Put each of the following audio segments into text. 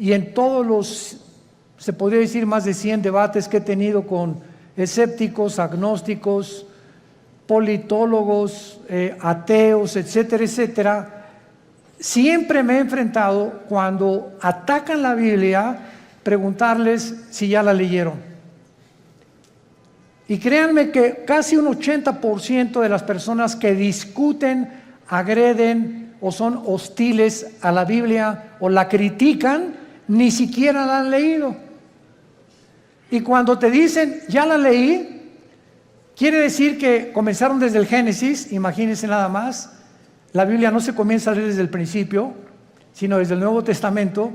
y en todos los, se podría decir, más de 100 debates que he tenido con escépticos, agnósticos, politólogos, ateos, etcétera, etcétera, siempre me he enfrentado, cuando atacan la Biblia, preguntarles si ya la leyeron. Y créanme que casi un 80% de las personas que discuten, agreden o son hostiles a la Biblia o la critican, ni siquiera la han leído. Y cuando te dicen, ya la leí, quiere decir que comenzaron desde el Génesis. Imagínense nada más. La Biblia no se comienza a leer desde el principio, sino desde el Nuevo Testamento.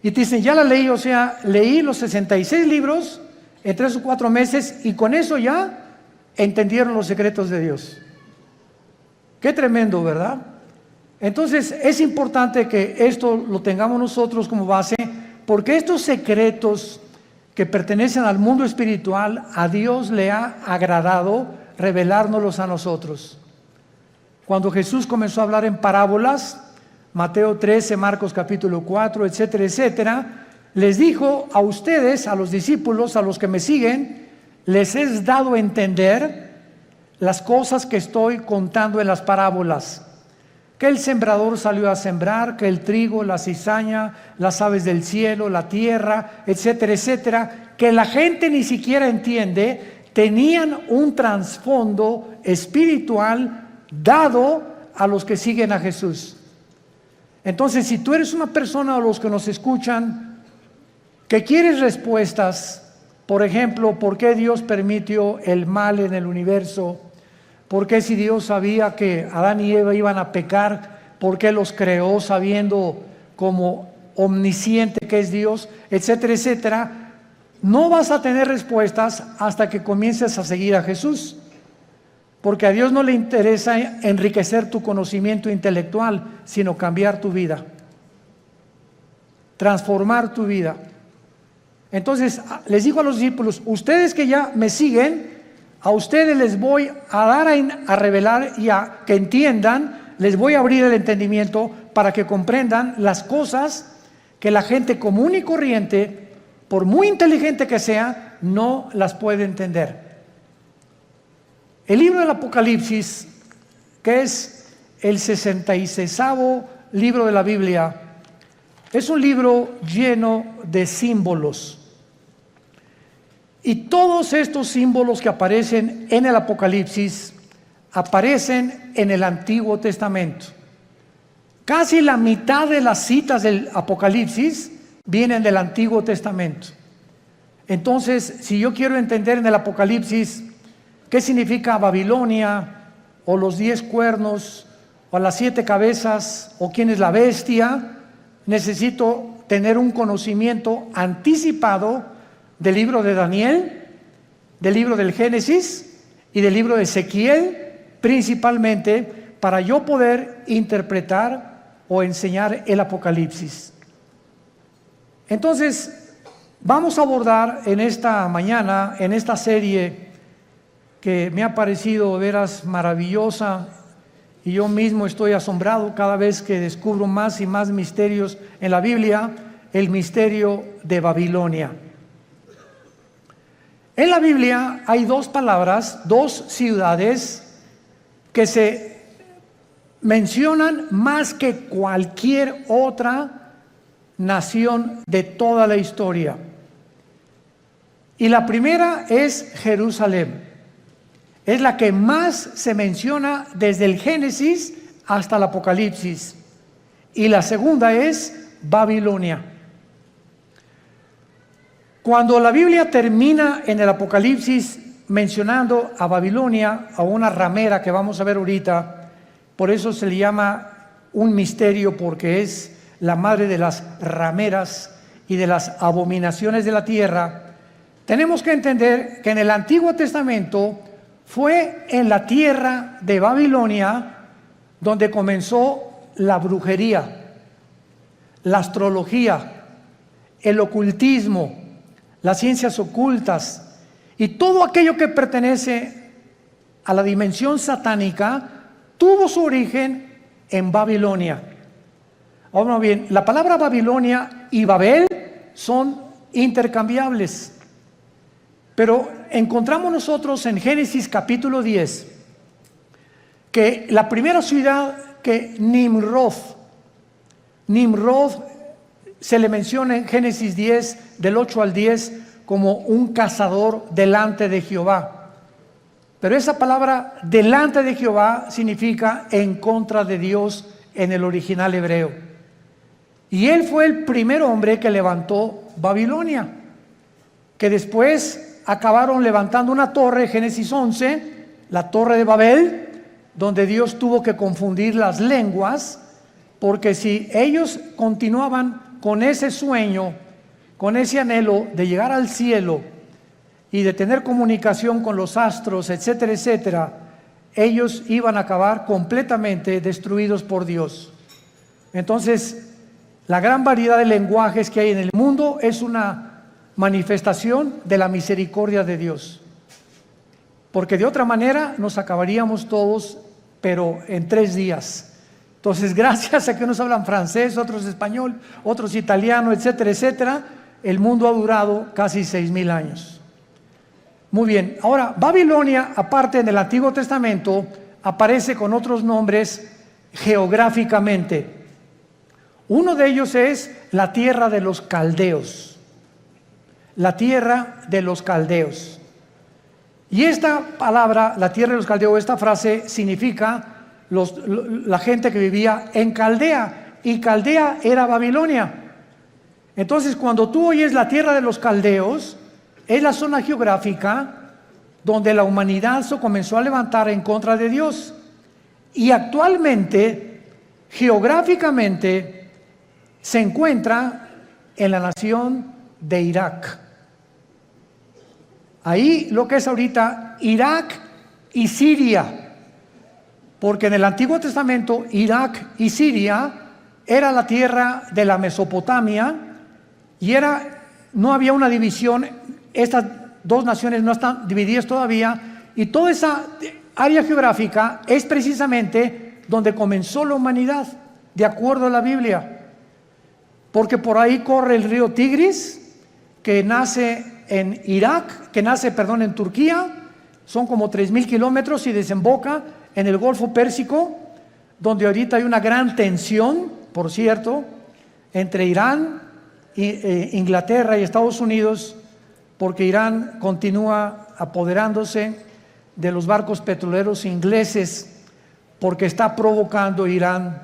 Y te dicen, ya la leí, o sea, leí los 66 libros en 3 o 4 meses y con eso ya entendieron los secretos de Dios. Qué tremendo, ¿verdad? Entonces es importante que esto lo tengamos nosotros como base, porque estos secretos que pertenecen al mundo espiritual, a Dios le ha agradado revelárnoslos a nosotros. Cuando Jesús comenzó a hablar en parábolas, Mateo 13, Marcos capítulo 4, etcétera, etcétera, les dijo a ustedes, a los discípulos, a los que me siguen, les he dado a entender las cosas que estoy contando en las parábolas. Que el sembrador salió a sembrar, que el trigo, la cizaña, las aves del cielo, la tierra, etcétera, etcétera, que la gente ni siquiera entiende, tenían un trasfondo espiritual dado a los que siguen a Jesús. Entonces, si tú eres una persona, o los que nos escuchan, que quieres respuestas, por ejemplo, ¿por qué Dios permitió el mal en el universo? ¿Por qué, si Dios sabía que Adán y Eva iban a pecar, por qué los creó sabiendo como omnisciente que es Dios, etcétera, etcétera? No vas a tener respuestas hasta que comiences a seguir a Jesús, porque a Dios no le interesa enriquecer tu conocimiento intelectual, sino cambiar tu vida, transformar tu vida. Entonces les dijo a los discípulos, ustedes que ya me siguen, a ustedes les voy a dar a revelar y a que entiendan, les voy a abrir el entendimiento para que comprendan las cosas que la gente común y corriente, por muy inteligente que sea, no las puede entender. El libro del Apocalipsis, que es el 66º libro de la Biblia, es un libro lleno de símbolos. Y todos estos símbolos que aparecen en el Apocalipsis aparecen en el Antiguo Testamento. Casi la mitad de las citas del Apocalipsis vienen del Antiguo Testamento. Entonces, si yo quiero entender en el Apocalipsis qué significa Babilonia, o los 10 cuernos, o las 7 cabezas, o quién es la bestia, necesito tener un conocimiento anticipado del libro de Daniel, del libro del Génesis y del libro de Ezequiel, principalmente para yo poder interpretar o enseñar el Apocalipsis. Entonces, vamos a abordar en esta mañana, en esta serie que me ha parecido de veras maravillosa, y yo mismo estoy asombrado cada vez que descubro más y más misterios en la Biblia, el misterio de Babilonia. En la Biblia hay 2 palabras, 2 ciudades que se mencionan más que cualquier otra nación de toda la historia. Y la primera es Jerusalén. Es la que más se menciona desde el Génesis hasta el Apocalipsis. Y la segunda es Babilonia. Cuando la Biblia termina en el Apocalipsis mencionando a Babilonia, a una ramera que vamos a ver ahorita, por eso se le llama un misterio, porque es la madre de las rameras y de las abominaciones de la tierra. Tenemos que entender que en el Antiguo Testamento fue en la tierra de Babilonia donde comenzó la brujería, la astrología, el ocultismo, las ciencias ocultas y todo aquello que pertenece a la dimensión satánica tuvo su origen en Babilonia. Ahora bien, la palabra Babilonia y Babel son intercambiables. Pero encontramos nosotros en Génesis capítulo 10 que la primera ciudad que Nimrod se le menciona en Génesis 10 del 8 al 10 como un cazador delante de Jehová. Pero esa palabra delante de Jehová significa en contra de Dios en el original hebreo. Y él fue el primer hombre que levantó Babilonia, que después acabaron levantando una torre, Génesis 11, la torre de Babel, donde Dios tuvo que confundir las lenguas, porque si ellos continuaban con ese sueño, con ese anhelo de llegar al cielo y de tener comunicación con los astros, etcétera, etcétera, ellos iban a acabar completamente destruidos por Dios. Entonces, la gran variedad de lenguajes que hay en el mundo es una manifestación de la misericordia de Dios, porque de otra manera nos acabaríamos todos, pero en 3 días. Entonces, gracias a que unos hablan francés, otros español, otros italiano, etcétera, etcétera, el mundo ha durado casi 6,000 años. Muy bien, ahora Babilonia, aparte en el Antiguo Testamento, aparece con otros nombres geográficamente. Uno de ellos es la tierra de los caldeos. La tierra de los caldeos. Y esta palabra, la tierra de los caldeos, esta frase significa la gente que vivía en Caldea. Y Caldea era Babilonia. Entonces, cuando tú oyes la tierra de los caldeos, es la zona geográfica donde la humanidad se comenzó a levantar en contra de Dios. Y actualmente, geográficamente, se encuentra en la nación de Irak. Ahí lo que es ahorita Irak y Siria, porque en el Antiguo Testamento Irak y Siria era la tierra de la Mesopotamia y no había una división, estas dos naciones no están divididas todavía, y toda esa área geográfica es precisamente donde comenzó la humanidad, de acuerdo a la Biblia. Porque por ahí corre el río Tigris, que nace en Irak, en Turquía, son como 3,000 kilómetros y desemboca en el Golfo Pérsico, donde ahorita hay una gran tensión, por cierto, entre Irán, Inglaterra y Estados Unidos, porque Irán continúa apoderándose de los barcos petroleros ingleses, porque está provocando Irán.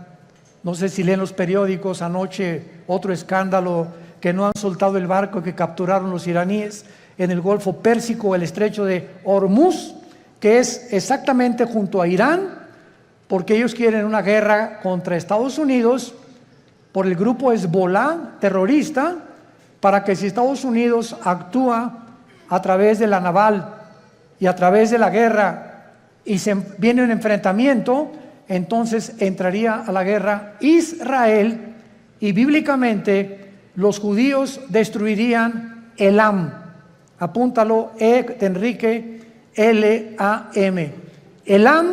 No sé si leen los periódicos, anoche otro escándalo, que no han soltado el barco que capturaron los iraníes en el Golfo Pérsico, el estrecho de Hormuz, que es exactamente junto a Irán, porque ellos quieren una guerra contra Estados Unidos por el grupo Hezbollah terrorista, para que si Estados Unidos actúa a través de la naval y a través de la guerra y viene un enfrentamiento, entonces entraría a la guerra Israel y bíblicamente los judíos destruirían Elam. Apúntalo, de Enrique, L-A-M. Elam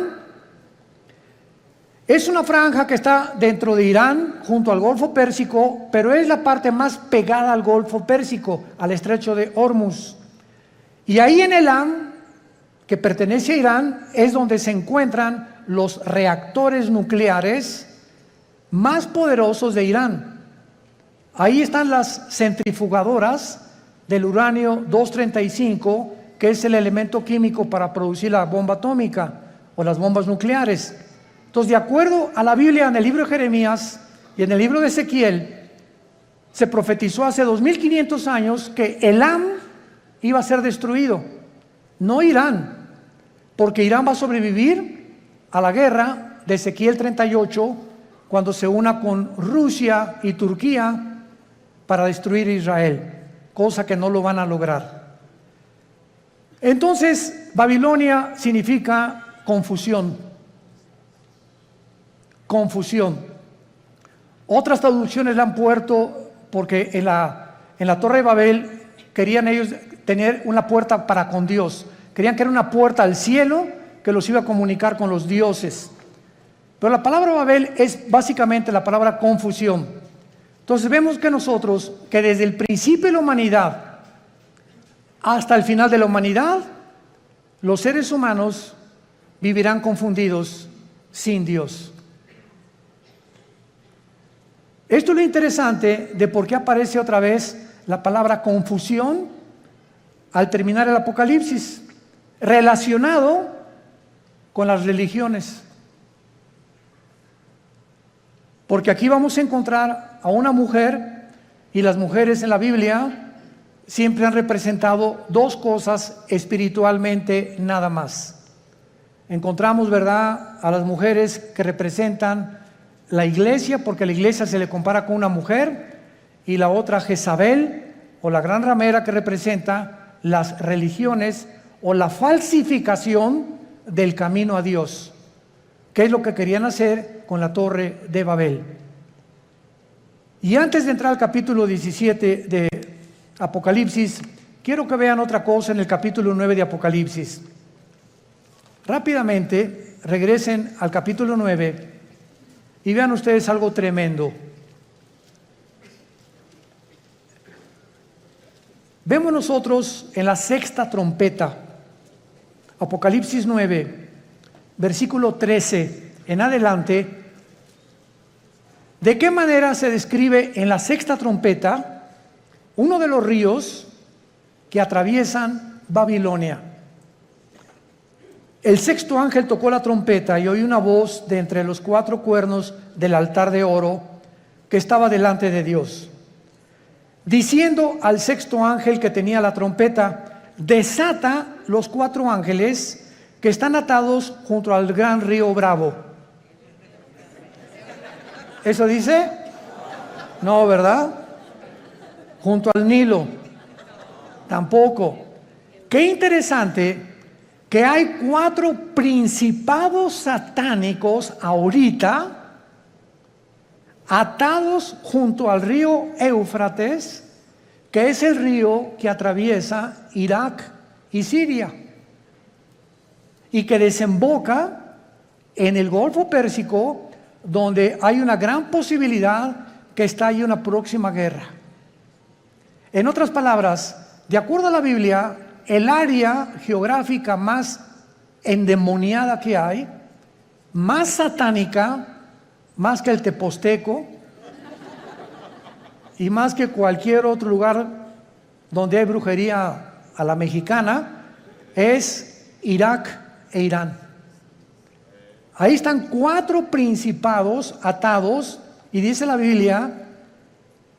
es una franja que está dentro de Irán, junto al Golfo Pérsico, pero es la parte más pegada al Golfo Pérsico, al estrecho de Hormuz. Y ahí en Elam, que pertenece a Irán, es donde se encuentran los reactores nucleares más poderosos de Irán. Ahí están las centrifugadoras del uranio 235, que es el elemento químico para producir la bomba atómica o las bombas nucleares. Entonces, de acuerdo a la Biblia, en el libro de Jeremías y en el libro de Ezequiel, se profetizó hace 2500 años que Elam iba a ser destruido, no Irán, porque Irán va a sobrevivir a la guerra de Ezequiel 38 cuando se una con Rusia y Turquía para destruir Israel, cosa que no lo van a lograr. Entonces, Babilonia significa confusión. Confusión. Otras traducciones la han puesto porque en la Torre de Babel querían ellos tener una puerta para con Dios. Querían que era una puerta al cielo que los iba a comunicar con los dioses. Pero la palabra Babel es básicamente la palabra confusión. Entonces vemos que nosotros, que desde el principio de la humanidad hasta el final de la humanidad, los seres humanos vivirán confundidos sin Dios. Esto es lo interesante de por qué aparece otra vez la palabra confusión al terminar el Apocalipsis, relacionado con las religiones. Porque aquí vamos a encontrar a una mujer, y las mujeres en la Biblia siempre han representado dos cosas espiritualmente nada más. Encontramos, ¿verdad?, a las mujeres que representan la iglesia, porque la iglesia se le compara con una mujer, y la otra Jezabel, o la gran ramera, que representa las religiones o la falsificación del camino a Dios, que es lo que querían hacer con la Torre de Babel. Y antes de entrar al capítulo 17 de Apocalipsis, quiero que vean otra cosa en el capítulo 9 de Apocalipsis. Rápidamente regresen al capítulo 9 y vean ustedes algo tremendo. Vemos nosotros en la sexta trompeta, Apocalipsis 9, versículo 13 en adelante, de qué manera se describe en la sexta trompeta uno de los ríos que atraviesan Babilonia. El sexto ángel tocó la trompeta y oí una voz de entre los cuatro cuernos del altar de oro que estaba delante de Dios, diciendo al sexto ángel que tenía la trompeta: desata los cuatro ángeles que están atados junto al gran río Bravo. ¿Eso dice? No, ¿verdad? Junto al Nilo. Tampoco. Qué interesante que hay cuatro principados satánicos ahorita atados junto al río Éufrates, que es el río que atraviesa Irak y Siria, y que desemboca en el Golfo Pérsico, donde hay una gran posibilidad que estalle una próxima guerra. En otras palabras, de acuerdo a la Biblia, el área geográfica más endemoniada que hay, más satánica, más que el Teposteco y más que cualquier otro lugar donde hay brujería a la mexicana, es Irak e Irán. Ahí están cuatro principados atados, y dice la Biblia,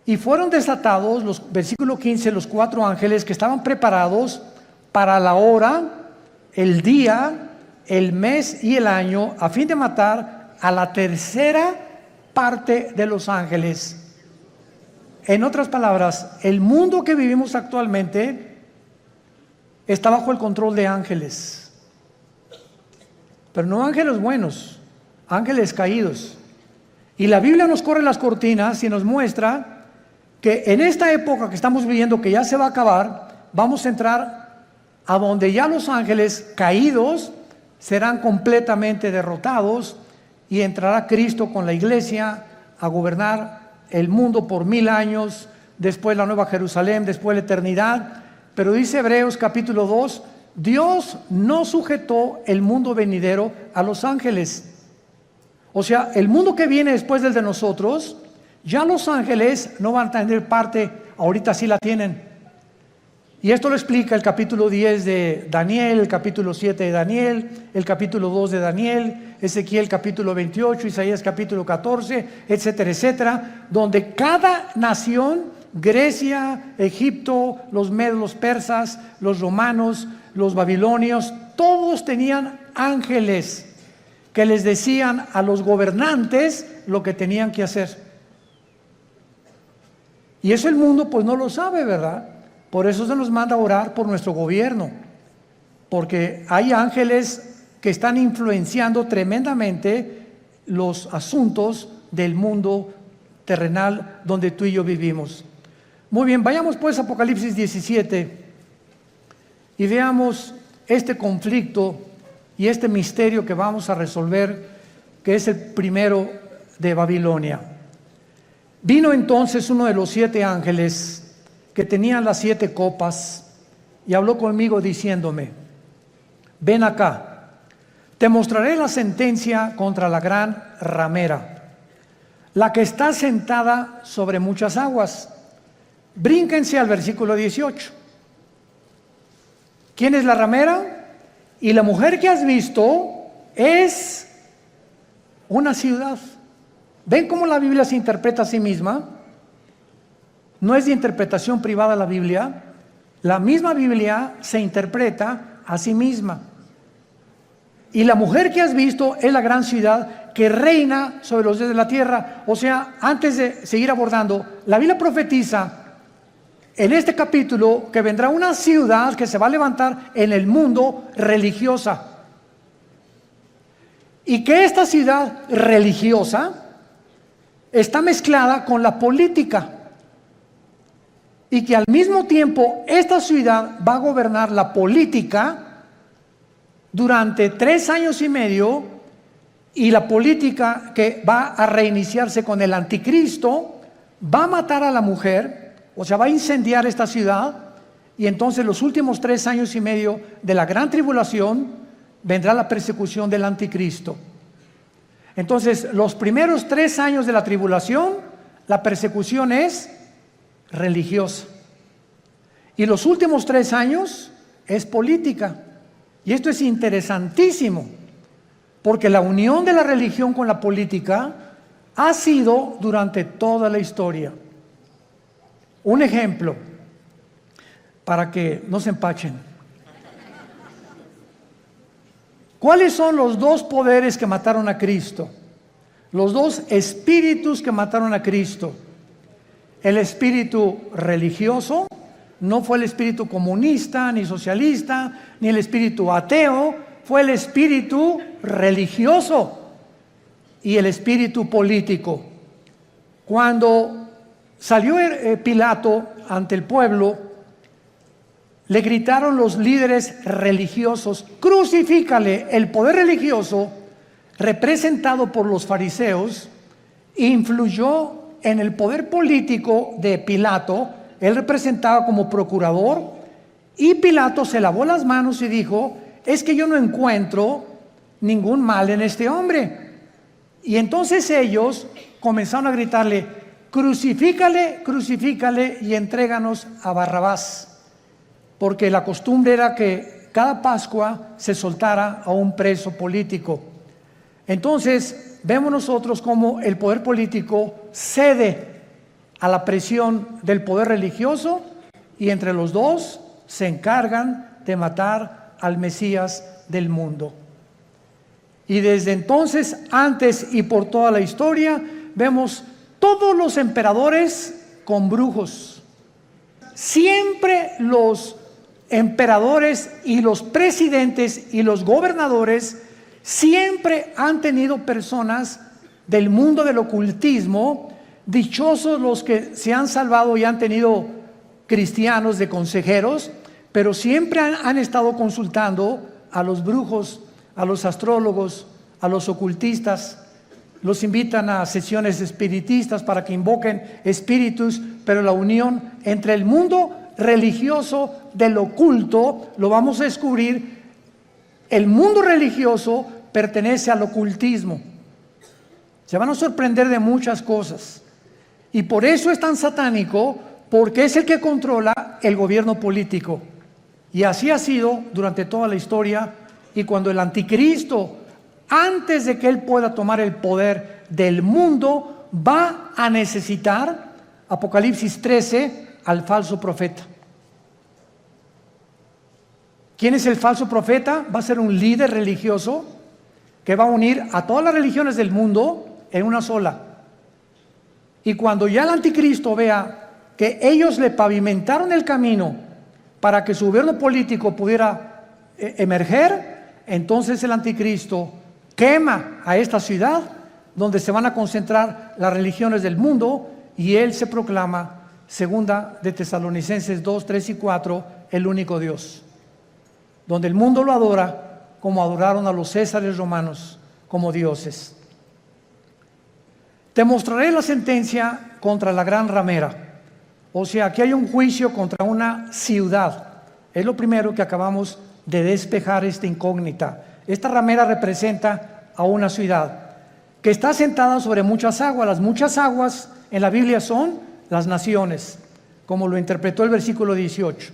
y fueron desatados, versículo 15, los cuatro ángeles que estaban preparados para la hora, el día, el mes y el año, a fin de matar a la tercera parte de los ángeles. En otras palabras, el mundo que vivimos actualmente está bajo el control de ángeles, pero no ángeles buenos, ángeles caídos. Y la Biblia nos corre las cortinas y nos muestra que en esta época que estamos viviendo, que ya se va a acabar, vamos a entrar a donde ya los ángeles caídos serán completamente derrotados, y entrará Cristo con la iglesia a gobernar el mundo por 1000 años, después la Nueva Jerusalén, después la eternidad. Pero dice Hebreos capítulo 2, Dios no sujetó el mundo venidero a los ángeles. O sea, el mundo que viene después del de nosotros, ya los ángeles no van a tener parte, ahorita sí la tienen. Y esto lo explica el capítulo 10 de Daniel, el capítulo 7 de Daniel, el capítulo 2 de Daniel, Ezequiel capítulo 28, Isaías capítulo 14, etcétera, etcétera, donde cada nación, Grecia, Egipto, los medos, los persas, los romanos, los babilonios, todos tenían ángeles que les decían a los gobernantes lo que tenían que hacer. Y eso el mundo pues no lo sabe, ¿verdad? Por eso se nos manda a orar por nuestro gobierno, porque hay ángeles que están influenciando tremendamente los asuntos del mundo terrenal donde tú y yo vivimos. Muy bien, vayamos pues a Apocalipsis 17 y veamos este conflicto y este misterio que vamos a resolver que es el primero de Babilonia. Vino entonces uno de los 7 ángeles que tenían las 7 copas y habló conmigo diciéndome: ven acá, te mostraré la sentencia contra la gran ramera, la que está sentada sobre muchas aguas. Brínquense al versículo 18. ¿Quién es la ramera? Y la mujer que has visto es una ciudad. ¿Ven cómo la Biblia se interpreta a sí misma? No es de interpretación privada la Biblia. La misma Biblia se interpreta a sí misma. Y la mujer que has visto es la gran ciudad que reina sobre los dioses de la tierra. O sea, antes de seguir abordando, la Biblia profetiza en este capítulo que vendrá una ciudad que se va a levantar en el mundo religiosa. Y que esta ciudad religiosa está mezclada con la política. Y que al mismo tiempo esta ciudad va a gobernar la política durante 3 años y medio, y la política que va a reiniciarse con el anticristo va a matar a la mujer, o sea, va a incendiar esta ciudad, y entonces los últimos 3 años y medio de la gran tribulación vendrá la persecución del anticristo. Entonces, los primeros 3 años de la tribulación, la persecución es religiosa. Y los últimos 3 años es política. Y esto es interesantísimo, porque la unión de la religión con la política ha sido durante toda la historia. Un ejemplo, para que no se empachen. ¿Cuáles son los 2 poderes que mataron a Cristo? Los 2 espíritus que mataron a Cristo. El espíritu religioso, no fue el espíritu comunista, ni socialista, ni el espíritu ateo, fue el espíritu religioso y el espíritu político. Cuando salió Pilato ante el pueblo, le gritaron los líderes religiosos: crucifícale. El poder religioso, representado por los fariseos, influyó en el poder político de Pilato. Él representaba como procurador, y Pilato se lavó las manos y dijo: es que yo no encuentro ningún mal en este hombre. Y entonces ellos comenzaron a gritarle: crucifícale, crucifícale y entréganos a Barrabás. Porque la costumbre era que cada Pascua se soltara a un preso político. Entonces vemos nosotros cómo el poder político cede a la presión del poder religioso, y entre los 2 se encargan de matar al Mesías del mundo. Y desde entonces, antes y por toda la historia, vemos todos los emperadores con brujos. Siempre los emperadores y los presidentes y los gobernadores siempre han tenido personas del mundo del ocultismo. Dichosos los que se han salvado y han tenido cristianos de consejeros, pero siempre han estado consultando a los brujos, a los astrólogos, a los ocultistas. Los invitan a sesiones espiritistas para que invoquen espíritus, pero la unión entre el mundo religioso del oculto, lo vamos a descubrir. El mundo religioso pertenece al ocultismo. Se van a sorprender de muchas cosas, y por eso es tan satánico, porque es el que controla el gobierno político. Y así ha sido durante toda la historia. Y cuando el anticristo, antes de que él pueda tomar el poder del mundo, va a necesitar, Apocalipsis 13, al falso profeta. ¿Quién es el falso profeta? Va a ser un líder religioso que va a unir a todas las religiones del mundo en una sola. Y cuando ya el anticristo vea que ellos le pavimentaron el camino para que su gobierno político pudiera emerger, entonces el anticristo quema a esta ciudad donde se van a concentrar las religiones del mundo, y él se proclama, segunda de Tesalonicenses 2, 3 y 4, el único Dios, donde el mundo lo adora como adoraron a los césares romanos como dioses. Te mostraré la sentencia contra la gran ramera. O sea, aquí hay un juicio contra una ciudad. Es lo primero que acabamos de despejar esta incógnita. Esta ramera representa a una ciudad que está sentada sobre muchas aguas. Las muchas aguas en la Biblia son las naciones, como lo interpretó el versículo 18.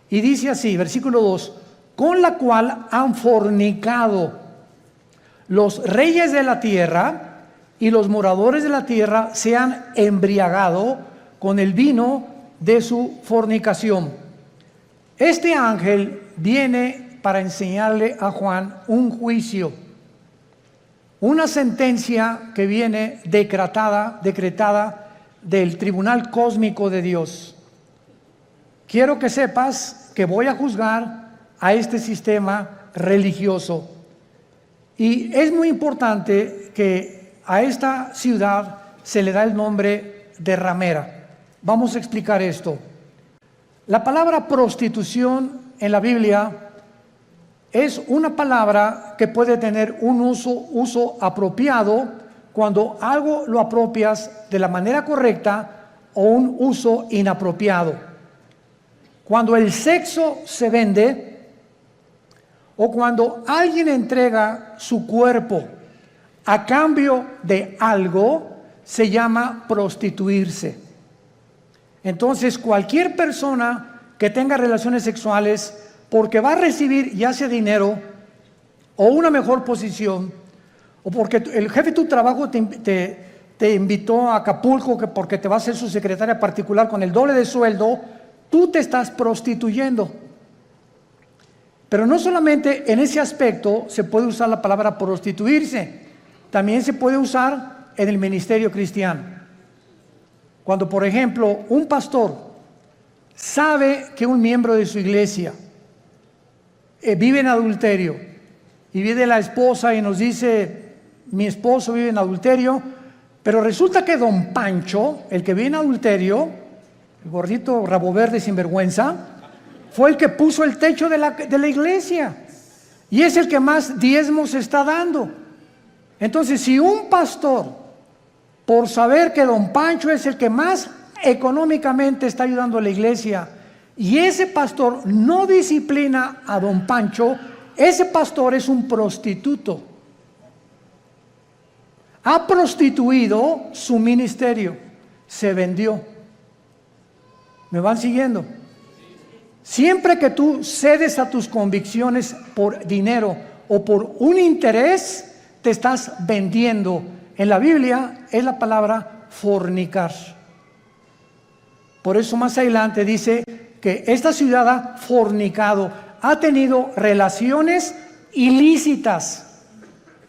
Y dice así, versículo 2, con la cual han fornicado los reyes de la tierra, y los moradores de la tierra se han embriagado con el vino de su fornicación. Este ángel viene para enseñarle a Juan un juicio, una sentencia que viene decretada del tribunal cósmico de Dios. Quiero que sepas que voy a juzgar a este sistema religioso. Y es muy importante que a esta ciudad se le da el nombre de ramera. Vamos a explicar esto. La palabra prostitución en la Biblia es una palabra que puede tener un uso apropiado cuando algo lo apropias de la manera correcta, o un uso inapropiado. Cuando el sexo se vende, o cuando alguien entrega su cuerpo a cambio de algo, se llama prostituirse. Entonces, cualquier persona que tenga relaciones sexuales porque va a recibir ya sea dinero o una mejor posición, o porque el jefe de tu trabajo te invitó a Acapulco porque te va a ser su secretaria particular con el doble de sueldo, tú te estás prostituyendo. Pero no solamente en ese aspecto se puede usar la palabra prostituirse, también se puede usar en el ministerio cristiano. Cuando, por ejemplo, un pastor sabe que un miembro de su iglesia vive en adulterio, y viene la esposa y nos dice, mi esposo vive en adulterio, pero resulta que don Pancho, el que vive en adulterio, el gordito rabo verde sinvergüenza, fue el que puso el techo de la iglesia, y es el que más diezmos está dando. Entonces, si un pastor, por saber que don Pancho es el que más económicamente está ayudando a la iglesia, y ese pastor no disciplina a don Pancho, ese pastor es un prostituto. Ha prostituido su ministerio, se vendió. ¿Me van siguiendo? Siempre que tú cedes a tus convicciones por dinero o por un interés, te estás vendiendo. En la Biblia es la palabra fornicar. Por eso más adelante dice que esta ciudad ha fornicado, ha tenido relaciones ilícitas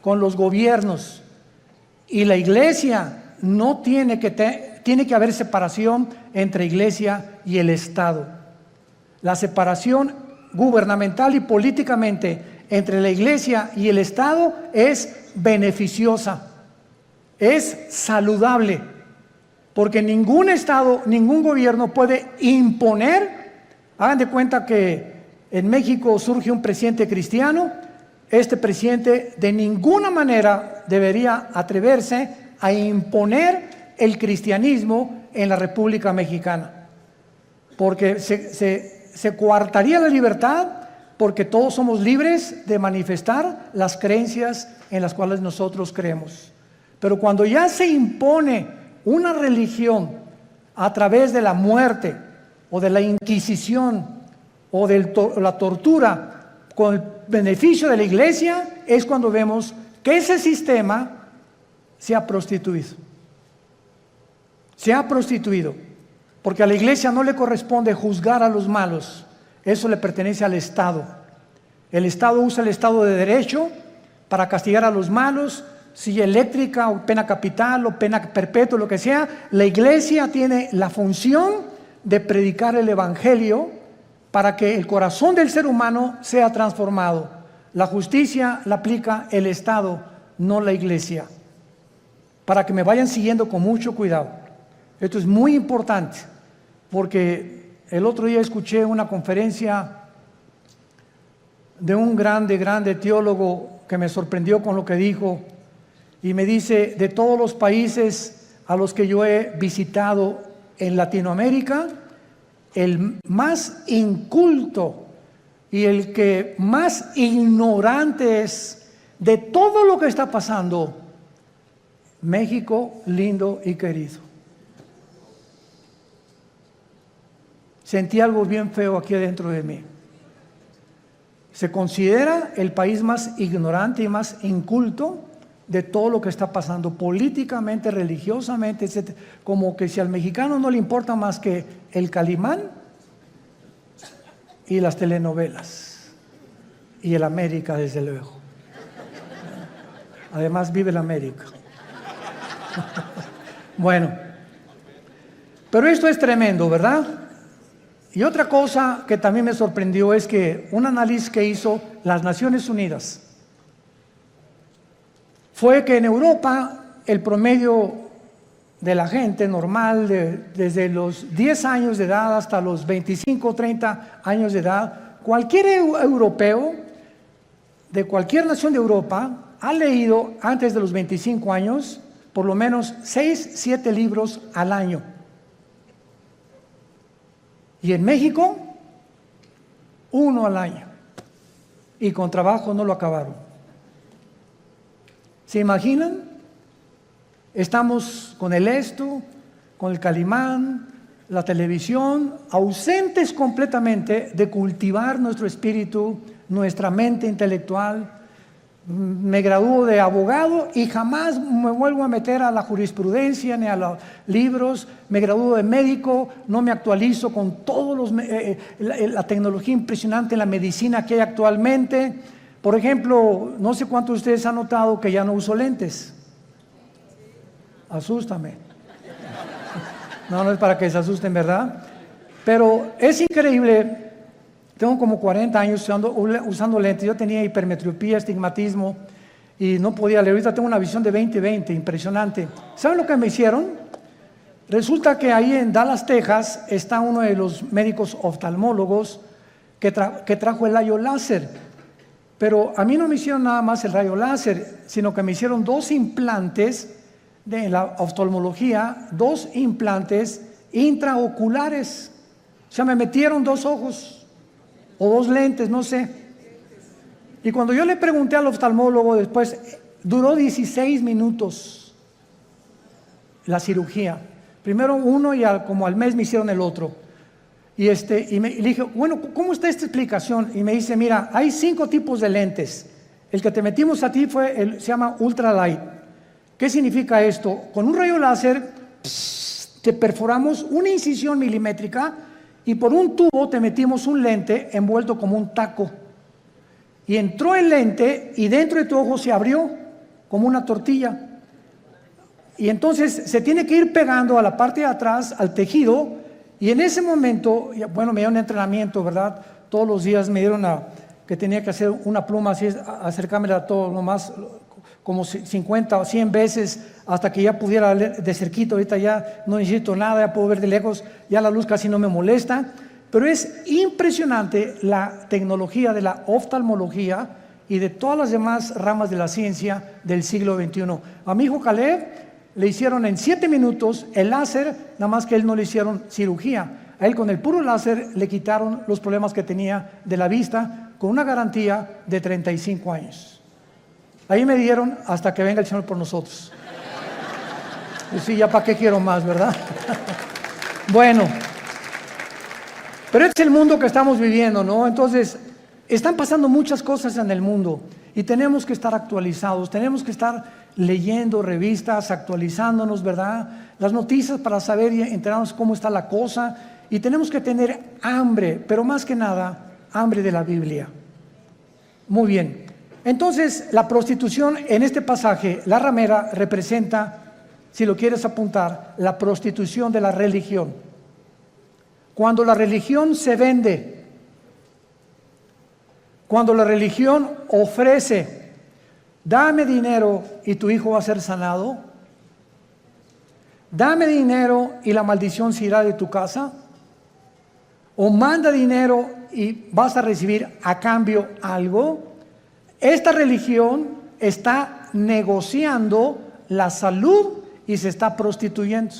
con los gobiernos. Y la iglesia no tiene que haber separación entre iglesia y el Estado. La separación gubernamental y políticamente entre la iglesia y el Estado es beneficiosa, es saludable, porque ningún Estado, ningún gobierno puede imponer. Hagan de cuenta que en México surge un presidente cristiano. Este presidente de ninguna manera debería atreverse a imponer el cristianismo en la República Mexicana, porque se coartaría la libertad, porque todos somos libres de manifestar las creencias en las cuales nosotros creemos. Pero cuando ya se impone una religión a través de la muerte o de la Inquisición o de la tortura con el beneficio de la iglesia, es cuando vemos que ese sistema se ha prostituido. Se ha prostituido, porque a la iglesia no le corresponde juzgar a los malos. Eso le pertenece al Estado. El Estado usa el Estado de derecho para castigar a los malos, silla eléctrica o pena capital o pena perpetua, lo que sea. La iglesia tiene la función de predicar el evangelio para que el corazón del ser humano sea transformado. La justicia la aplica el Estado, no la iglesia. Para que me vayan siguiendo con mucho cuidado. Esto es muy importante, porque el otro día escuché una conferencia de un grande teólogo que me sorprendió con lo que dijo, y me dice, de todos los países a los que yo he visitado en Latinoamérica, el más inculto y el que más ignorante es de todo lo que está pasando, México lindo y querido. Sentí algo bien feo aquí adentro de mí. Se considera el país más ignorante y más inculto de todo lo que está pasando políticamente, religiosamente, etc. Como que si al mexicano no le importa más que el Calimán y las telenovelas y el América, desde luego. Además vive el América. Bueno, pero esto es tremendo, ¿verdad? Y otra cosa que también me sorprendió es que un análisis que hizo las Naciones Unidas fue que en Europa el promedio de la gente normal, desde los 10 años de edad hasta los 25 o 30 años de edad, cualquier europeo de cualquier nación de Europa ha leído antes de los 25 años por lo menos 6, 7 libros al año. Y en México, 1 al año. Y con trabajo no lo acabaron. ¿Se imaginan? Estamos con el esto, con el Calimán, la televisión, ausentes completamente de cultivar nuestro espíritu, nuestra mente intelectual. Me gradúo de abogado y jamás me vuelvo a meter a la jurisprudencia ni a los libros. Me gradúo de médico, no me actualizo con todos la tecnología impresionante en la medicina que hay actualmente. Por ejemplo, no sé cuántos de ustedes han notado que ya no uso lentes. Asústame. No es para que se asusten, ¿verdad? Pero es increíble. Tengo como 40 años usando lentes. Yo tenía hipermetropía, estigmatismo y no podía leer. Ahorita tengo una visión de 20/20, impresionante. ¿Saben lo que me hicieron? Resulta que ahí en Dallas, Texas, está uno de los médicos oftalmólogos que trajo el rayo láser. Pero a mí no me hicieron nada más el rayo láser, sino que me hicieron 2 implantes de la oftalmología, 2 implantes intraoculares. O sea, me metieron 2 ojos. O 2 lentes, no sé. Y cuando yo le pregunté al oftalmólogo después, duró 16 minutos la cirugía. Primero uno y como al mes me hicieron el otro. Y le dije, bueno, ¿cómo está esta explicación? Y me dice, mira, hay 5 tipos de lentes. El que te metimos a ti se llama ultralight. ¿Qué significa esto? Con un rayo láser te perforamos una incisión milimétrica y por un tubo te metimos un lente envuelto como un taco. Y entró el lente y dentro de tu ojo se abrió como una tortilla. Y entonces se tiene que ir pegando a la parte de atrás, al tejido, y en ese momento, bueno, me dieron entrenamiento, ¿verdad? Todos los días me dieron que tenía que hacer una pluma así, acercármela a todo, nomás como 50 o 100 veces hasta que ya pudiera ver de cerquito. Ahorita ya no necesito nada, ya puedo ver de lejos, ya la luz casi no me molesta. Pero es impresionante la tecnología de la oftalmología y de todas las demás ramas de la ciencia del siglo XXI. A mi hijo Caleb le hicieron en 7 minutos el láser, nada más que a él no le hicieron cirugía. A él con el puro láser le quitaron los problemas que tenía de la vista con una garantía de 35 años. Ahí me dieron hasta que venga el Señor por nosotros. Y sí, ya para qué quiero más, ¿verdad? Bueno, pero este es el mundo que estamos viviendo, ¿no? Entonces, están pasando muchas cosas en el mundo y tenemos que estar actualizados, tenemos que estar leyendo revistas, actualizándonos, ¿verdad? Las noticias para saber y enterarnos cómo está la cosa, y tenemos que tener hambre, pero más que nada, hambre de la Biblia. Muy bien. Entonces, la prostitución en este pasaje, la ramera, representa, si lo quieres apuntar, la prostitución de la religión. Cuando la religión se vende, cuando la religión ofrece, dame dinero y tu hijo va a ser sanado, dame dinero y la maldición se irá de tu casa, o manda dinero y vas a recibir a cambio algo. Esta religión está negociando la salud y se está prostituyendo.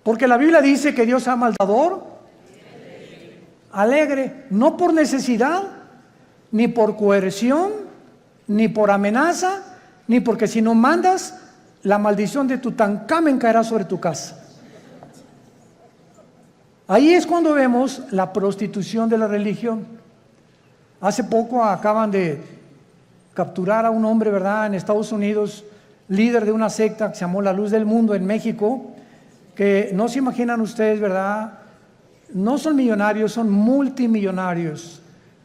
Porque la Biblia dice que Dios ama al dador alegre, no por necesidad, ni por coerción, ni por amenaza, ni porque si no mandas, la maldición de Tutankamen caerá sobre tu casa. Ahí es cuando vemos la prostitución de la religión. Hace poco acaban de capturar a un hombre, ¿verdad?, en Estados Unidos, líder de una secta que se llamó La Luz del Mundo en México, que no se imaginan ustedes, ¿verdad? No son millonarios, son multimillonarios.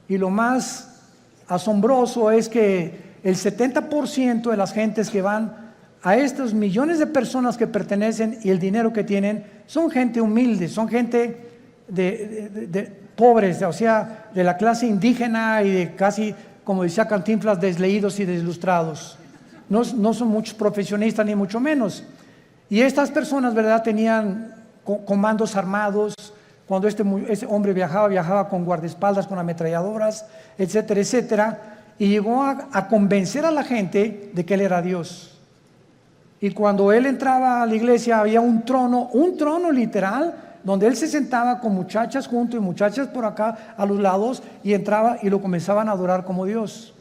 Y lo más asombroso es que el 70% de las gentes que van a estos millones de personas que pertenecen y el dinero que tienen, son gente humilde, son gente de pobres, o sea, de la clase indígena y de casi, como decía Cantinflas, desleídos y deslustrados. No son muchos profesionistas ni mucho menos. Y estas personas, ¿verdad?, tenían comandos armados. Cuando ese hombre viajaba con guardaespaldas, con ametralladoras, etcétera, etcétera. Y llegó a convencer a la gente de que él era Dios. Y cuando él entraba a la iglesia había un trono literal, donde él se sentaba con muchachas junto y muchachas por acá a los lados, y entraba y lo comenzaban a adorar como Dios.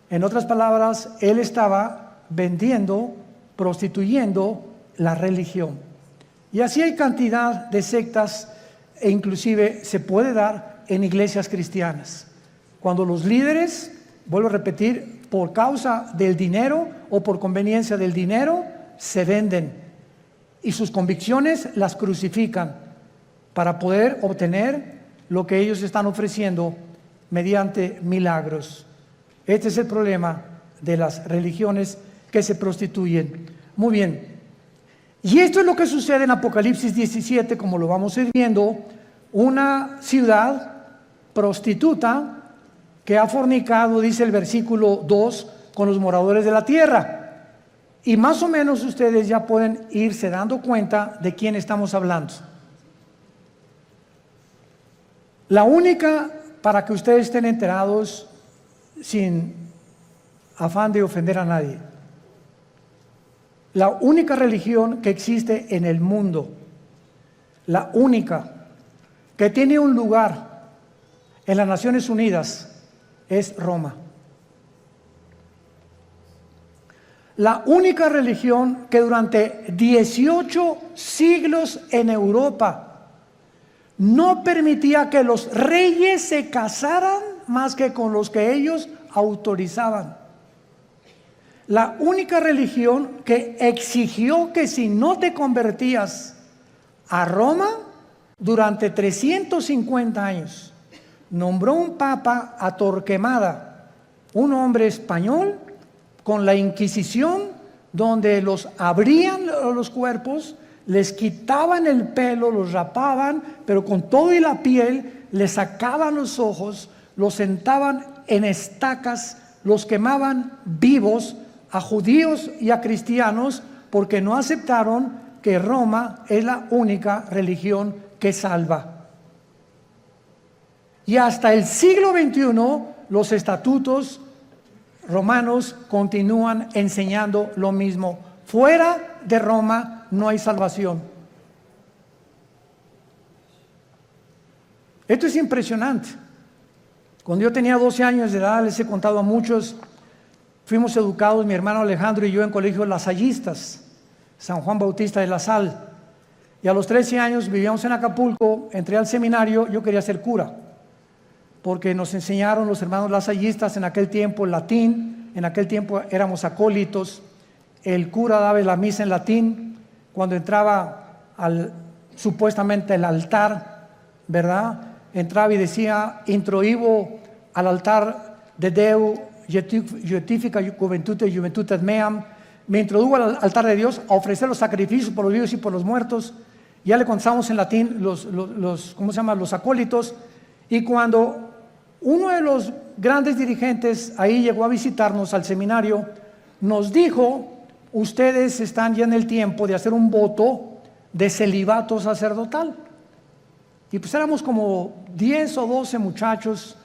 En otras palabras, él estaba vendiendo, prostituyendo la religión. Y así hay cantidad de sectas, e inclusive se puede dar en iglesias cristianas. Cuando los líderes, vuelvo a repetir, por causa del dinero o por conveniencia del dinero, se venden y sus convicciones las crucifican para poder obtener lo que ellos están ofreciendo mediante milagros. Este es el problema de las religiones que se prostituyen. Muy bien. Y esto es lo que sucede en Apocalipsis 17, como lo vamos a ir viendo, una ciudad prostituta que ha fornicado, dice el versículo 2, con los moradores de la tierra. Y más o menos ustedes ya pueden irse dando cuenta de quién estamos hablando. La única, para que ustedes estén enterados, sin afán de ofender a nadie, la única religión que existe en el mundo, la única que tiene un lugar en las Naciones Unidas, es Roma. La única religión que durante 18 siglos en Europa no permitía que los reyes se casaran más que con los que ellos autorizaban. La única religión que exigió que si no te convertías a Roma durante 350 años, nombró un papa a Torquemada, un hombre español, con la Inquisición, donde los abrían los cuerpos, les quitaban el pelo, los rapaban, pero con todo y la piel, les sacaban los ojos, los sentaban en estacas, los quemaban vivos a judíos y a cristianos, porque no aceptaron que Roma es la única religión que salva. Y hasta el siglo XXI, los estatutos romanos continúan enseñando lo mismo. Fuera de Roma no hay salvación. Esto es impresionante. Cuando yo tenía 12 años de edad, les he contado a muchos, fuimos educados, mi hermano Alejandro y yo, en colegios lasallistas, San Juan Bautista de La Sal. Y a los 13 años vivíamos en Acapulco, entré al seminario, yo quería ser cura, porque nos enseñaron los hermanos lasallistas en aquel tiempo el latín, en aquel tiempo éramos acólitos, el cura daba la misa en latín, cuando entraba supuestamente al altar, ¿verdad?, entraba y decía, introibo al altar de Deu, Justifica Juventudes Juventudes Meam, me introdujo al altar de Dios a ofrecer los sacrificios por los vivos y por los muertos. Ya le contamos en latín los acólitos. Y cuando uno de los grandes dirigentes ahí llegó a visitarnos al seminario, nos dijo, ustedes están ya en el tiempo de hacer un voto de celibato sacerdotal. Y pues éramos como 10 o 12 muchachos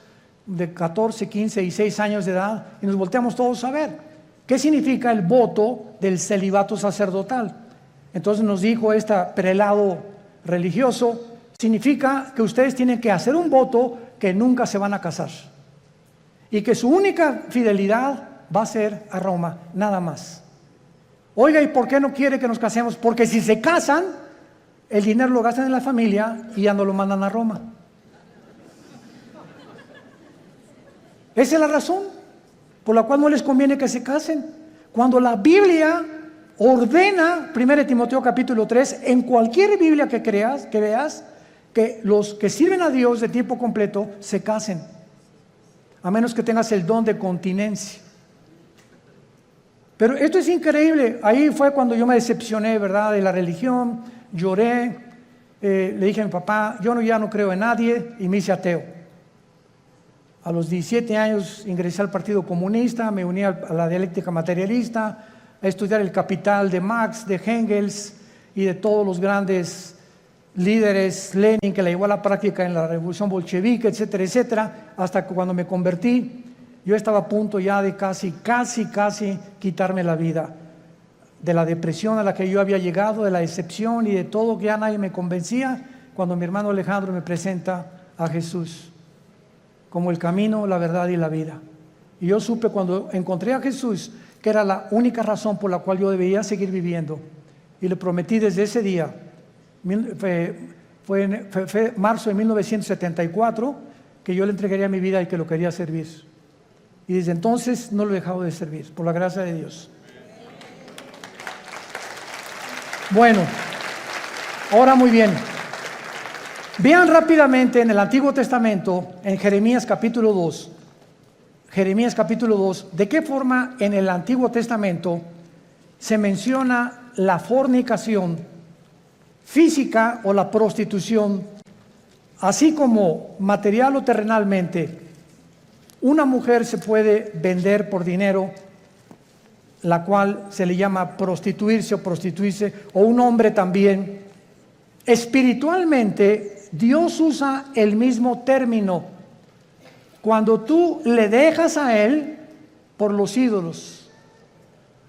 de 14, 15 y 6 años de edad, y nos volteamos todos a ver qué significa el voto del celibato sacerdotal. Entonces nos dijo este prelado religioso: significa que ustedes tienen que hacer un voto que nunca se van a casar y que su única fidelidad va a ser a Roma, nada más. Oiga, ¿y por qué no quiere que nos casemos? Porque si se casan, el dinero lo gastan en la familia y ya no lo mandan a Roma. Esa es la razón por la cual no les conviene que se casen. Cuando la Biblia ordena, 1 Timoteo capítulo 3, en cualquier Biblia que veas, que los que sirven a Dios de tiempo completo se casen, a menos que tengas el don de continencia. Pero esto es increíble. Ahí fue cuando yo me decepcioné, ¿verdad?, de la religión. Lloré, le dije a mi papá: ya no creo en nadie, y me hice ateo. A los 17 años ingresé al Partido Comunista, me uní a la dialéctica materialista, a estudiar el Capital de Marx, de Engels y de todos los grandes líderes, Lenin, que la llevó a la práctica en la revolución bolchevique, etcétera, etcétera, hasta que cuando me convertí, yo estaba a punto ya de casi quitarme la vida, de la depresión a la que yo había llegado, de la decepción y de todo, que ya nadie me convencía, cuando mi hermano Alejandro me presenta a Jesús como el camino, la verdad y la vida. Y yo supe, cuando encontré a Jesús, que era la única razón por la cual yo debía seguir viviendo. Y le prometí desde ese día, fue marzo de 1974, que yo le entregaría mi vida y que lo quería servir. Y desde entonces no lo he dejado de servir, por la gracia de Dios. Bueno, ahora muy bien. Vean rápidamente en el Antiguo Testamento, en Jeremías capítulo 2, de qué forma en el Antiguo Testamento se menciona la fornicación física o la prostitución, así como material o terrenalmente. Una mujer se puede vender por dinero, la cual se le llama prostituirse o prostituirse, o un hombre también. Espiritualmente, Dios usa el mismo término cuando tú le dejas a Él por los ídolos,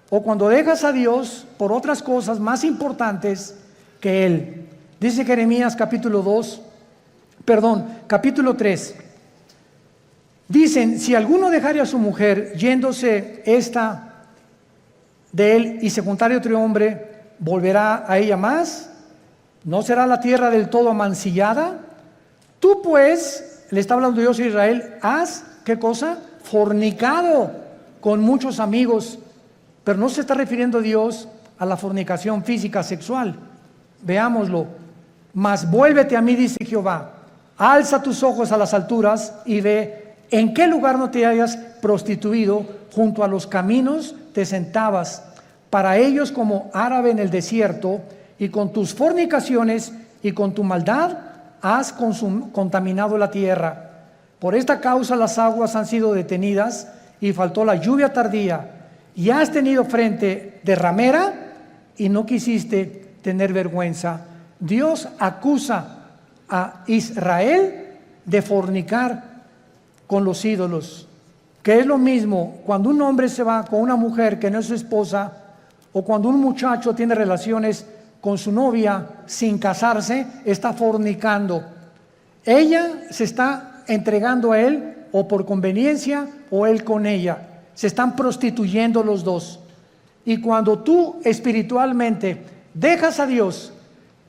o cuando dejas a Dios por otras cosas más importantes que Él. Dice Jeremías capítulo 3. Dicen: si alguno dejare a su mujer, yéndose esta de él, y se juntare otro hombre, ¿volverá a ella más? ¿No será la tierra del todo amancillada? Tú pues, le está hablando Dios a Israel, has, ¿qué cosa? Fornicado con muchos amigos. Pero no se está refiriendo Dios a la fornicación física sexual. Veámoslo. Mas vuélvete a mí, dice Jehová, alza tus ojos a las alturas y ve en qué lugar no te hayas prostituido. Junto a los caminos te sentabas, para ellos como árabe en el desierto, y con tus fornicaciones y con tu maldad has contaminado la tierra. Por esta causa las aguas han sido detenidas y faltó la lluvia tardía, y has tenido frente de ramera y no quisiste tener vergüenza. Dios acusa a Israel de fornicar con los ídolos, que es lo mismo cuando un hombre se va con una mujer que no es su esposa, o cuando un muchacho tiene relaciones con su novia sin casarse, está fornicando. Ella se está entregando a él, o por conveniencia, o él con ella. Se están prostituyendo los dos. Y cuando tú espiritualmente dejas a Dios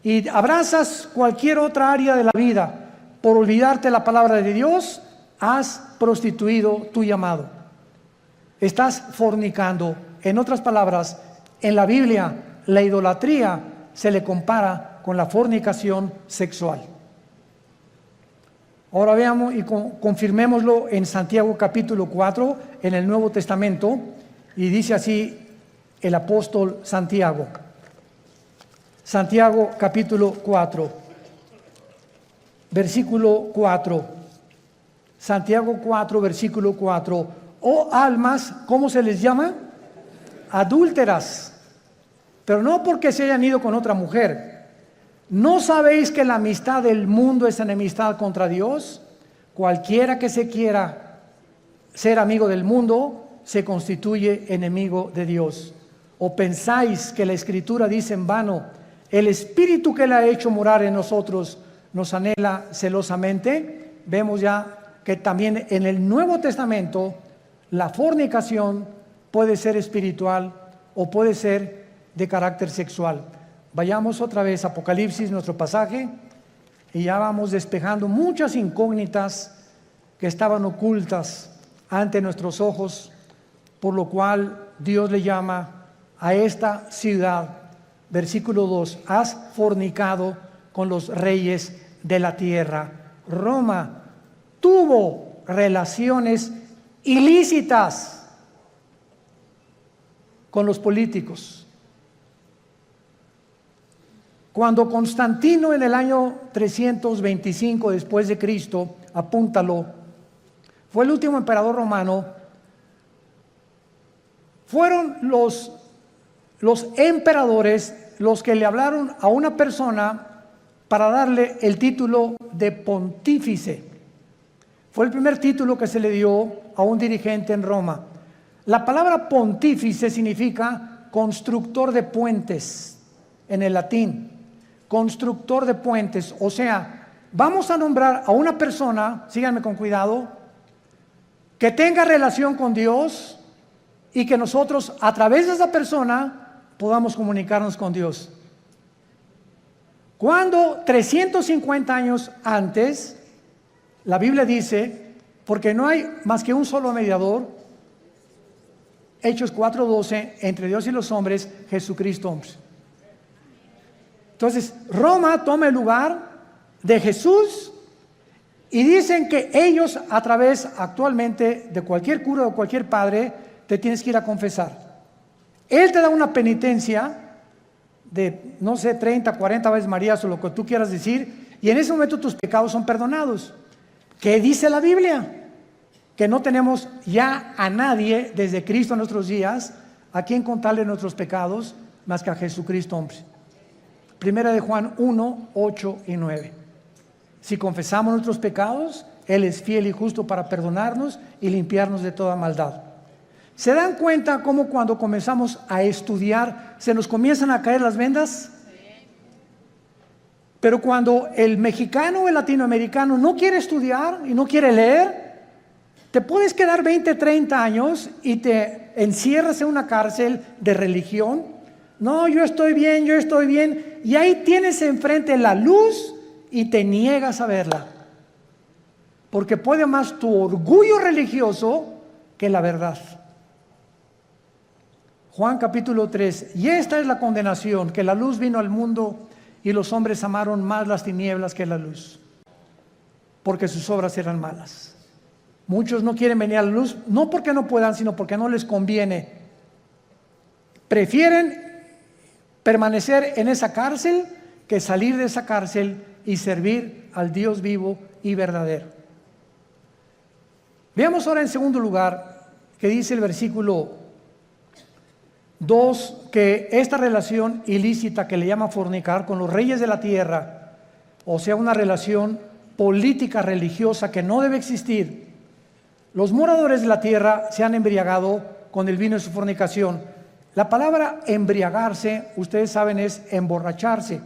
y abrazas cualquier otra área de la vida por olvidarte la palabra de Dios, has prostituido tu llamado. Estás fornicando. En otras palabras, en la Biblia, la idolatría se le compara con la fornicación sexual. Ahora veamos y confirmémoslo en Santiago capítulo 4, en el Nuevo Testamento, y dice así el apóstol Santiago. Santiago capítulo 4, versículo 4. Santiago 4, versículo 4. Oh almas, ¿cómo se les llama? Adúlteras. Pero no porque se hayan ido con otra mujer. ¿No sabéis que la amistad del mundo es enemistad contra Dios? Cualquiera que se quiera ser amigo del mundo se constituye enemigo de Dios. ¿O pensáis que la Escritura dice en vano, el Espíritu que Él ha hecho morar en nosotros nos anhela celosamente? Vemos ya que también en el Nuevo Testamento la fornicación puede ser espiritual o puede ser de carácter sexual. Vayamos otra vez a Apocalipsis, nuestro pasaje, y ya vamos despejando muchas incógnitas que estaban ocultas ante nuestros ojos, por lo cual Dios le llama a esta ciudad, versículo 2, has fornicado con los reyes de la tierra. Roma tuvo relaciones ilícitas con los políticos. Cuando Constantino en el año 325 después de Cristo, apúntalo, fue el último emperador romano, fueron los emperadores los que le hablaron a una persona para darle el título de pontífice. Fue el primer título que se le dio a un dirigente en Roma. La palabra pontífice significa constructor de puentes en el latín. Constructor de puentes, o sea, vamos a nombrar a una persona, síganme con cuidado, que tenga relación con Dios y que nosotros a través de esa persona podamos comunicarnos con Dios. Cuando 350 años antes, la Biblia dice, porque no hay más que un solo mediador, Hechos 4:12, entre Dios y los hombres, Jesucristo. Entonces, Roma toma el lugar de Jesús y dicen que ellos a través actualmente de cualquier cura o cualquier padre te tienes que ir a confesar. Él te da una penitencia de, no sé, 30, 40 veces Marías o lo que tú quieras decir, y en ese momento tus pecados son perdonados. ¿Qué dice la Biblia? Que no tenemos ya a nadie desde Cristo en nuestros días a quien contarle nuestros pecados más que a Jesucristo, hombre. Primera de Juan 1, 8 y 9. Si confesamos nuestros pecados, Él es fiel y justo para perdonarnos y limpiarnos de toda maldad. ¿Se dan cuenta cómo cuando comenzamos a estudiar se nos comienzan a caer las vendas? Pero cuando el mexicano o el latinoamericano no quiere estudiar y no quiere leer, te puedes quedar 20, 30 años y te encierras en una cárcel de religión. No, yo estoy bien, y ahí tienes enfrente la luz y te niegas a verla. Porque puede más tu orgullo religioso que la verdad. Juan capítulo 3, y esta es la condenación, que la luz vino al mundo y los hombres amaron más las tinieblas que la luz, porque sus obras eran malas. Muchos no quieren venir a la luz, no porque no puedan, sino porque no les conviene. Prefieren permanecer en esa cárcel que salir de esa cárcel y servir al Dios vivo y verdadero. Veamos ahora en segundo lugar que dice el versículo 2, que esta relación ilícita que le llama fornicar con los reyes de la tierra, o sea, una relación política religiosa que no debe existir. Los moradores de la tierra se han embriagado con el vino de su fornicación. La palabra embriagarse, ustedes saben, es emborracharse,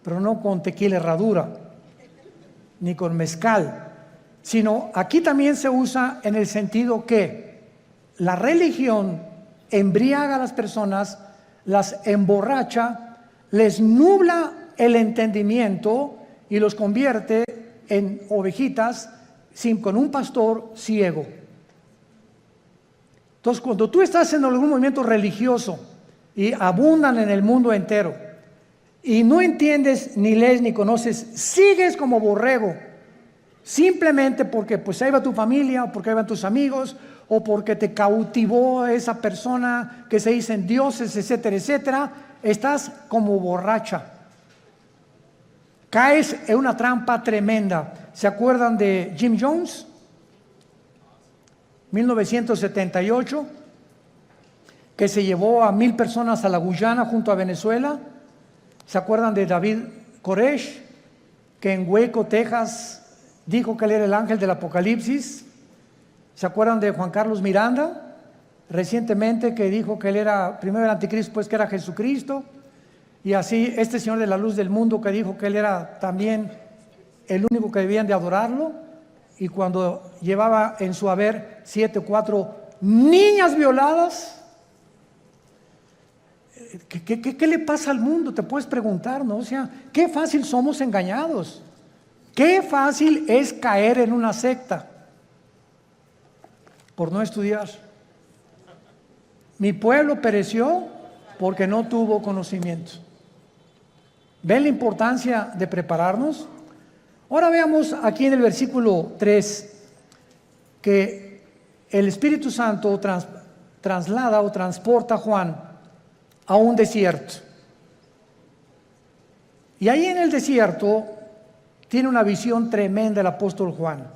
pero no con tequila herradura, ni con mezcal, sino aquí también se usa en el sentido que la religión embriaga a las personas, las emborracha, les nubla el entendimiento y los convierte en ovejitas con un pastor ciego. Entonces, cuando tú estás en algún movimiento religioso y abundan en el mundo entero y no entiendes, ni lees, ni conoces, sigues como borrego, simplemente porque pues ahí va tu familia, o porque ahí van tus amigos, o porque te cautivó esa persona que se dicen dioses, etcétera, etcétera, estás como borracha. Caes en una trampa tremenda. ¿Se acuerdan de Jim Jones? 1978, que se llevó a 1,000 personas a la Guyana junto a Venezuela. ¿Se acuerdan de David Koresh, que en Waco, Texas, dijo que él era el ángel del Apocalipsis? ¿Se acuerdan de Juan Carlos Miranda? Recientemente, que dijo que él era primero el anticristo, pues que era Jesucristo. Y así este señor de la luz del mundo, que dijo que él era también el único que debían de adorarlo. Y cuando llevaba en su haber 7 o 4 niñas violadas, ¿qué le pasa al mundo? Te puedes preguntar, ¿no? O sea, qué fácil somos engañados. Qué fácil es caer en una secta por no estudiar. Mi pueblo pereció porque no tuvo conocimiento. ¿Ven la importancia de prepararnos? Ahora veamos aquí en el versículo 3 que el Espíritu Santo traslada o transporta a Juan a un desierto. Y ahí en el desierto tiene una visión tremenda el apóstol Juan.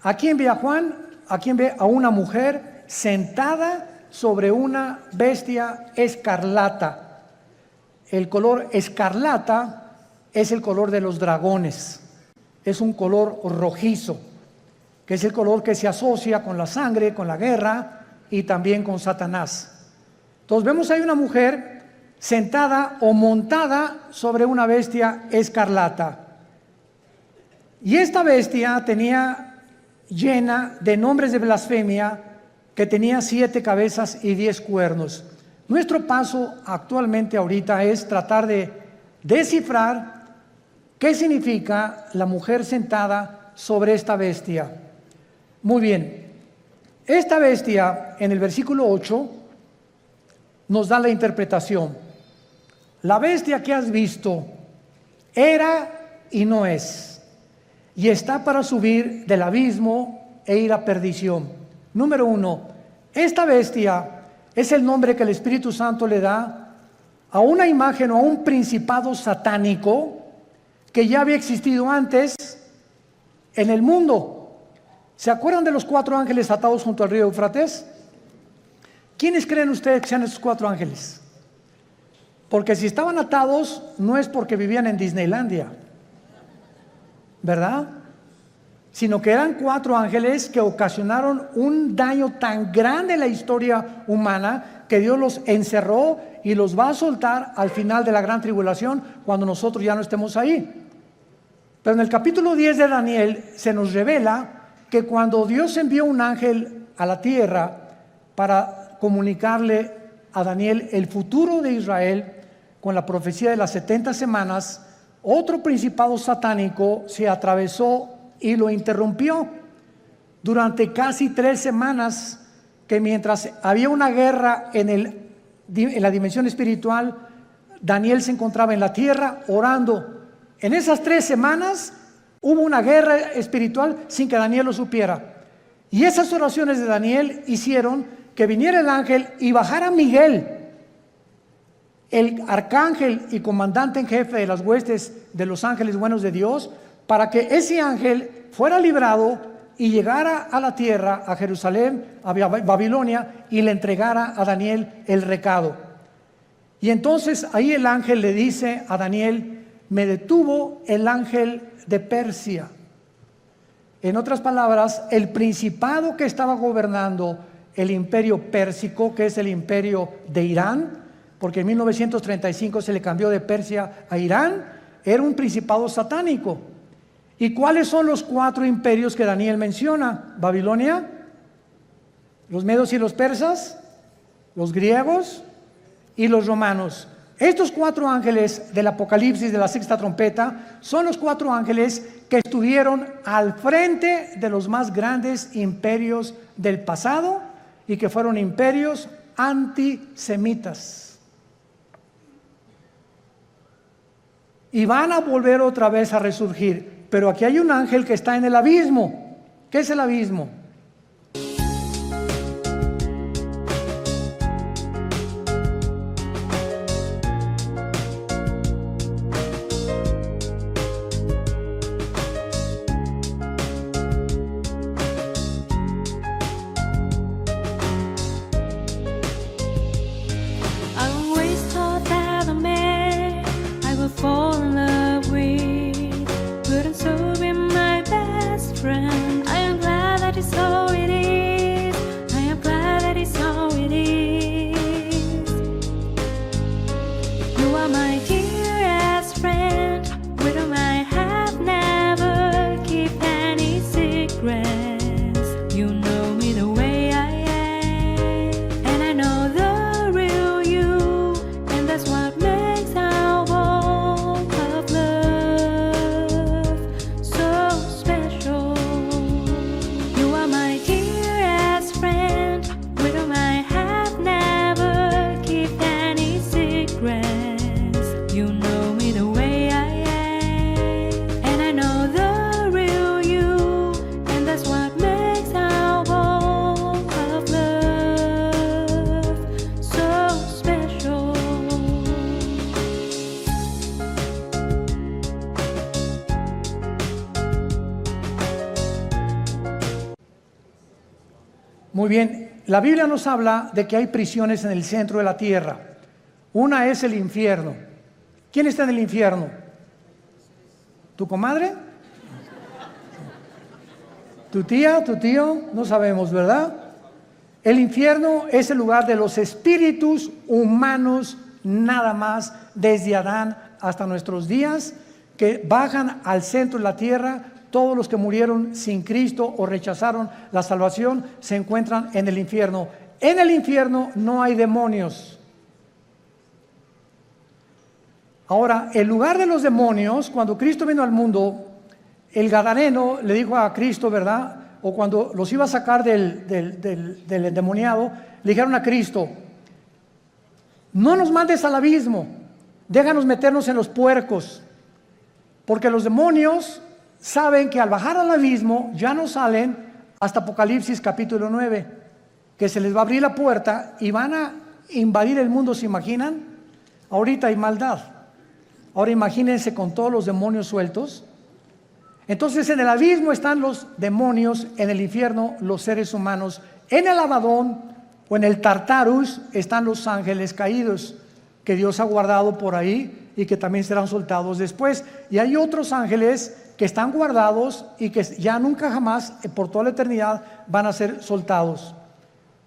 ¿A quién ve a Juan? ¿A quién ve? A una mujer sentada sobre una bestia escarlata. El color escarlata es el color de los dragones. Es un color rojizo, que es el color que se asocia con la sangre, con la guerra y también con Satanás. Entonces vemos ahí una mujer sentada o montada sobre una bestia escarlata. Y esta bestia tenía llena de nombres de blasfemia, que tenía 7 cabezas y 10 cuernos. Nuestro paso actualmente ahorita es tratar de descifrar qué significa la mujer sentada sobre esta bestia. Muy bien, esta bestia en el versículo 8 nos da la interpretación. La bestia que has visto era y no es, y está para subir del abismo e ir a perdición. Número 1, esta bestia es el nombre que el Espíritu Santo le da a una imagen o a un principado satánico que ya había existido antes en el mundo. ¿Se acuerdan de los 4 ángeles atados junto al río Éufrates? ¿Quiénes creen ustedes que sean esos 4 ángeles? Porque si estaban atados, no es porque vivían en Disneylandia, ¿verdad? Sino que eran 4 ángeles que ocasionaron un daño tan grande en la historia humana que Dios los encerró y los va a soltar al final de la gran tribulación, cuando nosotros ya no estemos ahí. Pero en el capítulo 10 de Daniel se nos revela que cuando Dios envió un ángel a la tierra para comunicarle a Daniel el futuro de Israel con la profecía de las 70 semanas, otro principado satánico se atravesó y lo interrumpió durante casi 3 semanas, que mientras había una guerra en la dimensión espiritual, Daniel se encontraba en la tierra orando. En esas 3 semanas hubo una guerra espiritual sin que Daniel lo supiera. Y esas oraciones de Daniel hicieron que viniera el ángel y bajara Miguel, el arcángel y comandante en jefe de las huestes de los ángeles buenos de Dios, para que ese ángel fuera librado y llegara a la tierra, a Jerusalén, a Babilonia, y le entregara a Daniel el recado. Y entonces ahí el ángel le dice a Daniel: me detuvo el ángel de Persia. En otras palabras, el principado que estaba gobernando el imperio pérsico, que es el imperio de Irán, porque en 1935 se le cambió de Persia a Irán, era un principado satánico. ¿Y cuáles son los 4 imperios que Daniel menciona? Babilonia, los medos y los persas, los griegos y los romanos. Estos 4 ángeles del Apocalipsis de la 6ª trompeta son los 4 ángeles que estuvieron al frente de los más grandes imperios del pasado y que fueron imperios antisemitas. Y van a volver otra vez a resurgir. Pero aquí hay un ángel que está en el abismo. ¿Qué es el abismo? Friend, I am glad that it's Muy bien, la Biblia nos habla de que hay prisiones en el centro de la tierra. Una es el infierno. ¿Quién está en el infierno? ¿Tu comadre? ¿Tu tía? ¿Tu tío? No sabemos, ¿verdad? El infierno es el lugar de los espíritus humanos, nada más, desde Adán hasta nuestros días, que bajan al centro de la tierra. Todos los que murieron sin Cristo o rechazaron la salvación se encuentran en el infierno. En el infierno no hay demonios. Ahora, el lugar de los demonios, cuando Cristo vino al mundo, el gadareno le dijo a Cristo, ¿verdad? O cuando los iba a sacar del endemoniado, le dijeron a Cristo: no nos mandes al abismo, déjanos meternos en los puercos, porque los demonios saben que al bajar al abismo ya no salen hasta Apocalipsis capítulo 9, que se les va a abrir la puerta y van a invadir el mundo. ¿Se imaginan? Ahorita hay maldad. Ahora imagínense con todos los demonios sueltos. Entonces en el abismo están los demonios, en el infierno los seres humanos, en el Abadón o en el Tartarus están los ángeles caídos que Dios ha guardado por ahí y que también serán soltados después. Y hay otros ángeles que están guardados y que ya nunca jamás, por toda la eternidad, van a ser soltados.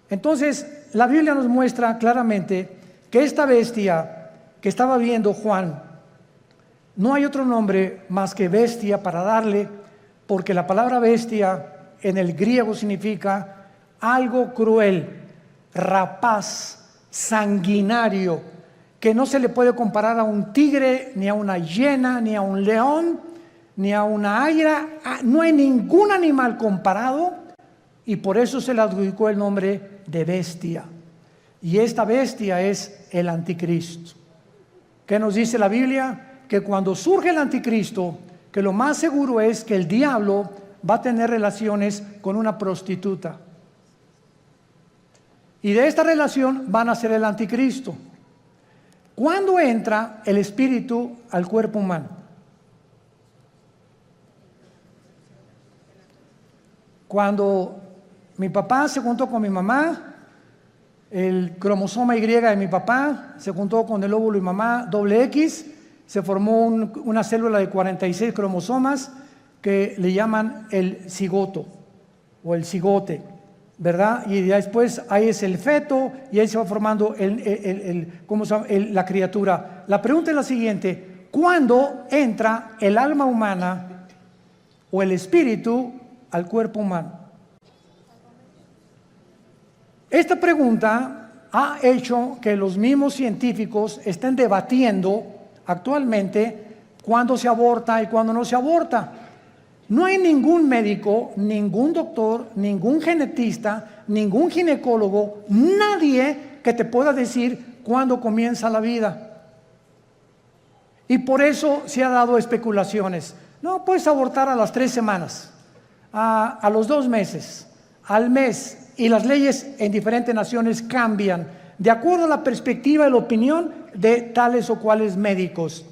Entonces la Biblia nos muestra claramente que esta bestia que estaba viendo Juan, no hay otro nombre más que bestia para darle, porque la palabra bestia en el griego significa algo cruel, rapaz, sanguinario, que no se le puede comparar a un tigre, ni a una hiena, ni a un león, ni a una águila. No hay ningún animal comparado, y por eso se le adjudicó el nombre de bestia. Y esta bestia es el anticristo. ¿Qué nos dice la Biblia? Que cuando surge el anticristo, que lo más seguro es que el diablo va a tener relaciones con una prostituta. Y de esta relación van a ser el anticristo. ¿Cuándo entra el espíritu al cuerpo humano? Cuando mi papá se juntó con mi mamá, el cromosoma Y de mi papá se juntó con el óvulo de mi mamá, doble X, se formó una célula de 46 cromosomas que le llaman el cigoto o el cigote, ¿verdad? Y después ahí es el feto y ahí se va formando la criatura. La pregunta es la siguiente: ¿cuándo entra el alma humana o el espíritu al cuerpo humano? Esta pregunta ha hecho que los mismos científicos estén debatiendo actualmente cuándo se aborta y cuándo no se aborta. No hay ningún médico, ningún doctor, ningún genetista, ningún ginecólogo, nadie que te pueda decir cuándo comienza la vida. Y por eso se ha dado especulaciones. No, puedes abortar a las 3 semanas, a los 2 meses, al mes. Y las leyes en diferentes naciones cambian de acuerdo a la perspectiva y la opinión de tales o cuales médicos.